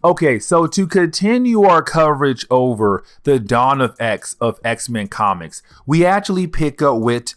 Okay, so to continue our coverage over the Dawn of X of X-Men comics, we actually pick up with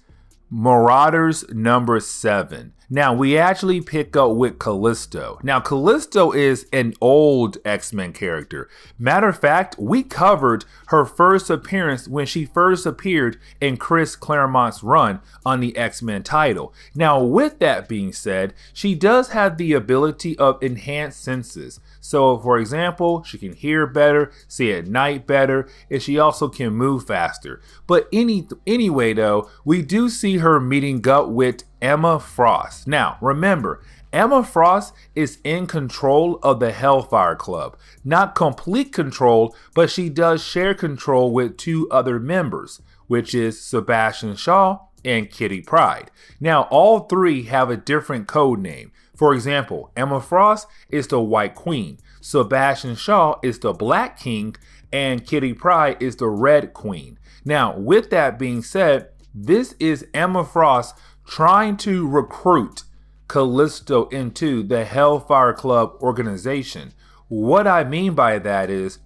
Marauders number 7. Now, we actually pick up with Callisto. Now, Callisto is an old X-Men character. Matter of fact, we covered her first appearance when she first appeared in Chris Claremont's run on the X-Men title. Now, with that being said, she does have the ability of enhanced senses. So, for example, she can hear better, see at night better, and she also can move faster. But anyway, though, we do see her meeting up with Emma Frost. Now, remember, Emma Frost is in control of the Hellfire Club. Not complete control, but she does share control with 2 other members, which is Sebastian Shaw and Kitty Pryde. Now, all 3 have a different code name. For example, Emma Frost is the White Queen, Sebastian Shaw is the Black King, and Kitty Pryde is the Red Queen. Now, with that being said, this is Emma Frost trying to recruit Callisto into the Hellfire Club organization. What I mean by that is,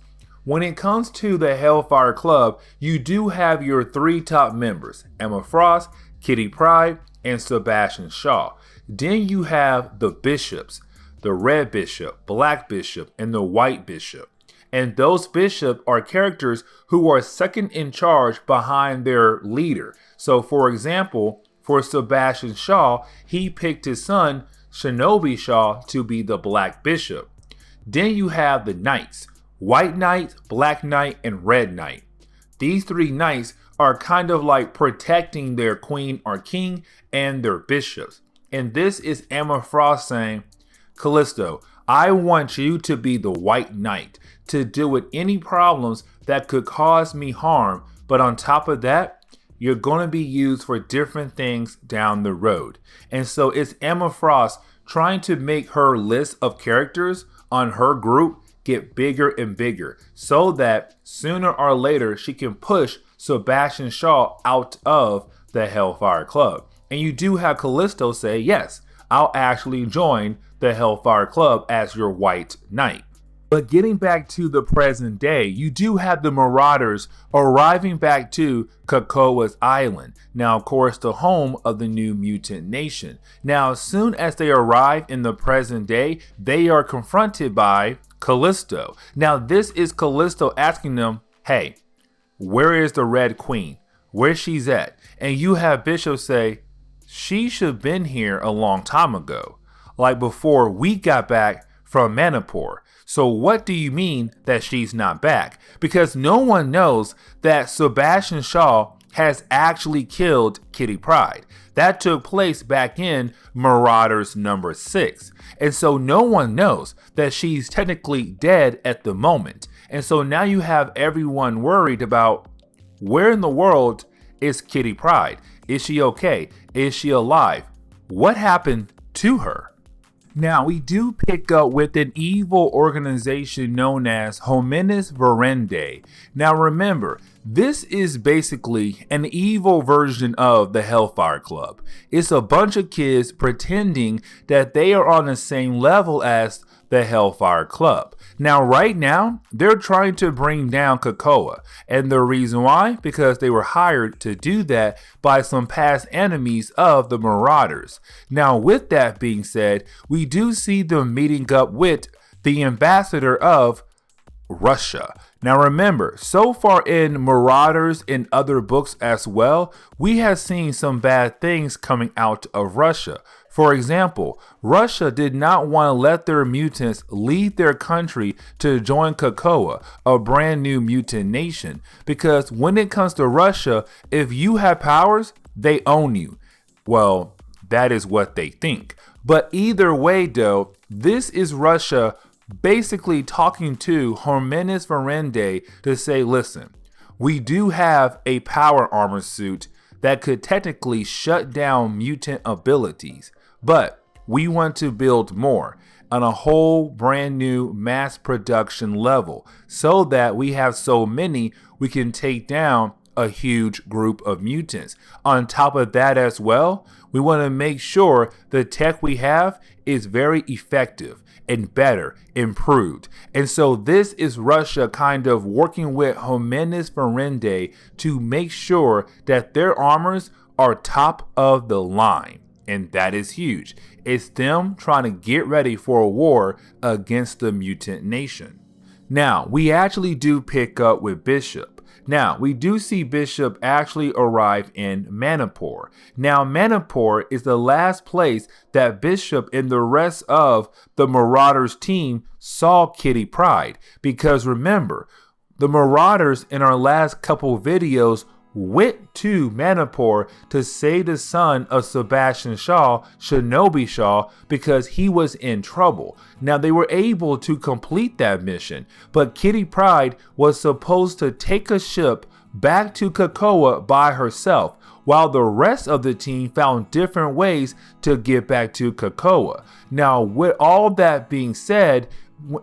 when it comes to the Hellfire Club, you do have your 3 top members, Emma Frost, Kitty Pryde, and Sebastian Shaw. Then you have the bishops, the Red Bishop, Black Bishop, and the White Bishop. And those bishops are characters who are second in charge behind their leader. So, for example, for Sebastian Shaw, he picked his son, Shinobi Shaw, to be the Black Bishop. Then you have the Knights, White Knight, Black Knight, and Red Knight. These 3 knights are kind of like protecting their queen or king and their bishops. And this is Emma Frost saying, Callisto, I want you to be the White Knight to deal with any problems that could cause me harm. But on top of that, you're going to be used for different things down the road. And so it's Emma Frost trying to make her list of characters on her group get bigger and bigger so that sooner or later she can push Sebastian Shaw out of the Hellfire Club. And you do have Callisto say, yes, I'll actually join the Hellfire Club as your White Knight. But getting back to the present day, you do have the Marauders arriving back to Krakoa's Island. Now, of course, the home of the New Mutant Nation. Now, as soon as they arrive in the present day, they are confronted by Callisto. Now, this is Callisto asking them, hey, where is the Red Queen? Where she's at? And you have Bishop say, she should have been here a long time ago, like before we got back from Manipur. So what do you mean that she's not back? Because no one knows that Sebastian Shaw has actually killed Kitty Pryde. That took place back in Marauders number 6. And so no one knows that she's technically dead at the moment. And so now you have everyone worried about where in the world is Kitty Pryde? Is she okay? Is she alive? What happened to her? Now, we do pick up with an evil organization known as Hominis Verendi. Now, remember, this is basically an evil version of the Hellfire Club. It's a bunch of kids pretending that they are on the same level as the Hellfire Club. Now, right now, they're trying to bring down Krakoa. And the reason why? Because they were hired to do that by some past enemies of the Marauders. Now, with that being said, we do see them meeting up with the ambassador of Russia. Now remember, so far in Marauders and other books as well, we have seen some bad things coming out of Russia. For example, Russia did not want to let their mutants leave their country to join Krakoa, a brand new mutant nation, because when it comes to Russia, if you have powers, they own you. Well, that is what they think. But either way though, this is Russia basically talking to Hominis Verendi to say, listen, we do have a power armor suit that could technically shut down mutant abilities, but we want to build more on a whole brand new mass production level so that we have so many we can take down a huge group of mutants. On top of that as well, we want to make sure the tech we have is very effective and better, improved. And so this is Russia kind of working with Homenis Ferende to make sure that their armors are top of the line. And that is huge. It's them trying to get ready for a war against the mutant nation. Now, we actually do pick up with Bishop. Now, we do see Bishop actually arrive in Manipur. Now, Manipur is the last place that Bishop and the rest of the Marauders team saw Kitty Pryde. Because remember, the Marauders in our last couple videos went to Manipur to save the son of Sebastian Shaw, Shinobi Shaw, because he was in trouble. Now, they were able to complete that mission, but Kitty Pryde was supposed to take a ship back to Krakoa by herself, while the rest of the team found different ways to get back to Krakoa. Now, with all that being said,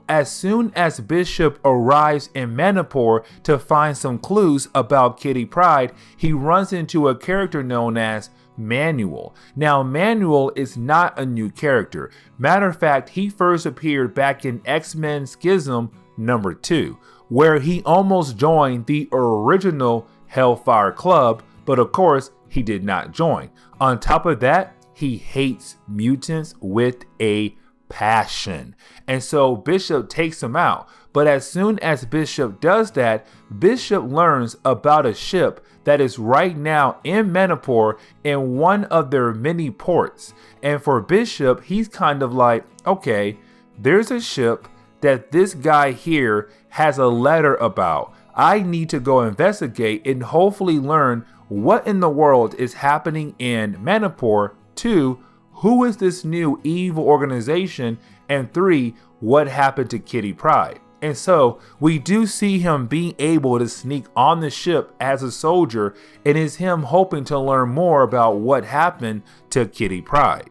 as soon as Bishop arrives in Manipur to find some clues about Kitty Pryde, he runs into a character known as Manuel. Now, Manuel is not a new character. Matter of fact, he first appeared back in X-Men Schism number 2, where he almost joined the original Hellfire Club, but of course, he did not join. On top of that, he hates mutants with a passion. And so Bishop takes him out. But as soon as Bishop does that, Bishop learns about a ship that is right now in Manipur in one of their many ports. And for Bishop, he's kind of like, okay, there's a ship that this guy here has a letter about. I need to go investigate and hopefully learn what in the world is happening in Manipur. 2, who is this new evil organization? And 3, what happened to Kitty Pryde? And so we do see him being able to sneak on the ship as a soldier, and it's him hoping to learn more about what happened to Kitty Pryde.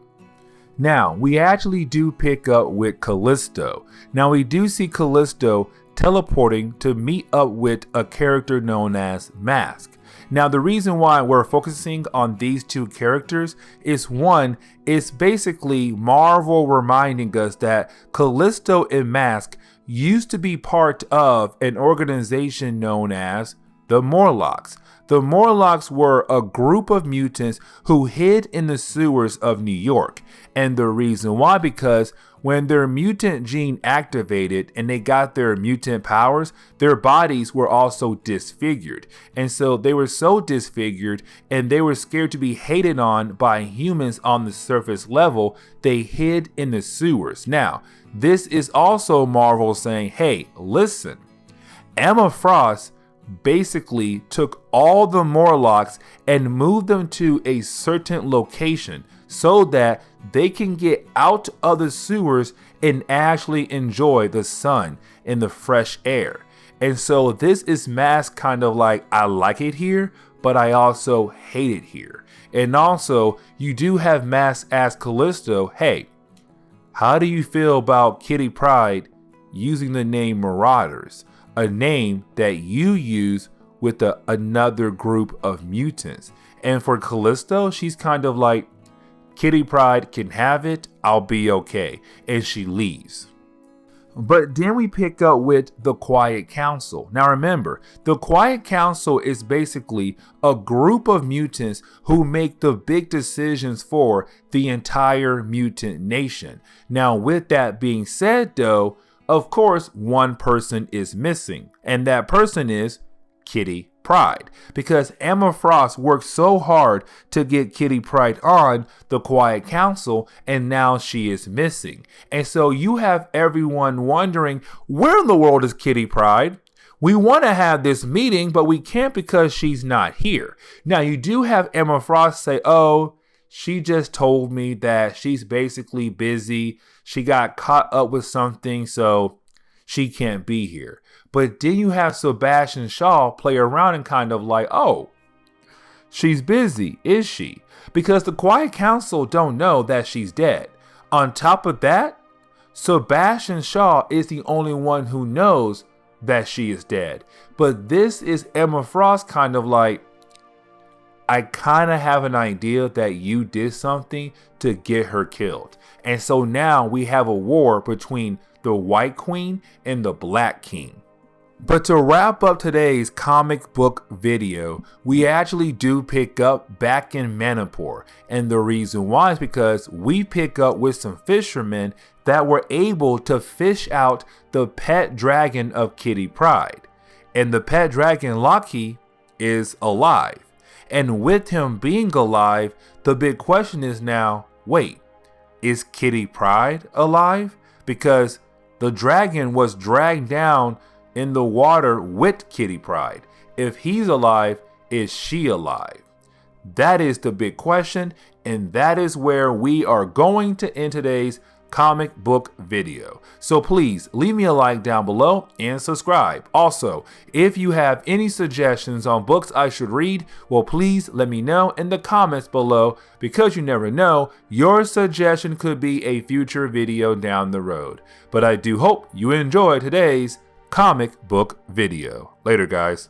Now, we actually do pick up with Callisto. Now, we do see Callisto teleporting to meet up with a character known as Mask. Now, the reason why we're focusing on these two characters is one, it's basically Marvel reminding us that Callisto and Mask used to be part of an organization known as the Morlocks. The Morlocks were a group of mutants who hid in the sewers of New York. And the reason why, because when their mutant gene activated and they got their mutant powers, their bodies were also disfigured. And so they were so disfigured and they were scared to be hated on by humans on the surface level, they hid in the sewers. Now, this is also Marvel saying, hey, listen, Emma Frost basically took all the Morlocks and moved them to a certain location so that they can get out of the sewers and actually enjoy the sun and the fresh air. And so this is Mask kind of like, I like it here, but I also hate it here. And also, you do have Mask ask Callisto, hey, how do you feel about Kitty Pryde using the name Marauders, a name that you use with another group of mutants? And for Callisto, she's kind of like, Kitty Pryde can have it, I'll be okay. And she leaves. But then we pick up with the Quiet Council. Now remember, the Quiet Council is basically a group of mutants who make the big decisions for the entire mutant nation. Now with that being said though, of course one person is missing, and that person is Kitty Pryde, because Emma Frost worked so hard to get Kitty Pryde on the Quiet Council, and now she is missing. And so you have everyone wondering, where in the world is Kitty Pryde? We want to have this meeting, but we can't because she's not here. Now you do have Emma Frost say, oh, she just told me that she's basically busy. She got caught up with something, so she can't be here. But then you have Sebastian Shaw play around and kind of like, oh, she's busy, is she? Because the Quiet Council don't know that she's dead. On top of that, Sebastian Shaw is the only one who knows that she is dead. But this is Emma Frost kind of like, I kind of have an idea that you did something to get her killed. And so now we have a war between the White Queen and the Black King. But to wrap up today's comic book video, we actually do pick up back in Manipur. And the reason why is because we pick up with some fishermen that were able to fish out the pet dragon of Kitty Pryde. And the pet dragon Loki is alive. And with him being alive, the big question is now, wait, is Kitty Pryde alive? Because the dragon was dragged down in the water with Kitty Pryde. If he's alive, is she alive? That is the big question, and that is where we are going to end today's comic book video. So please leave me a like down below and subscribe. Also, if you have any suggestions on books I should read, well, please let me know in the comments below, because you never know, your suggestion could be a future video down the road. But I do hope you enjoyed today's comic book video. Later, guys.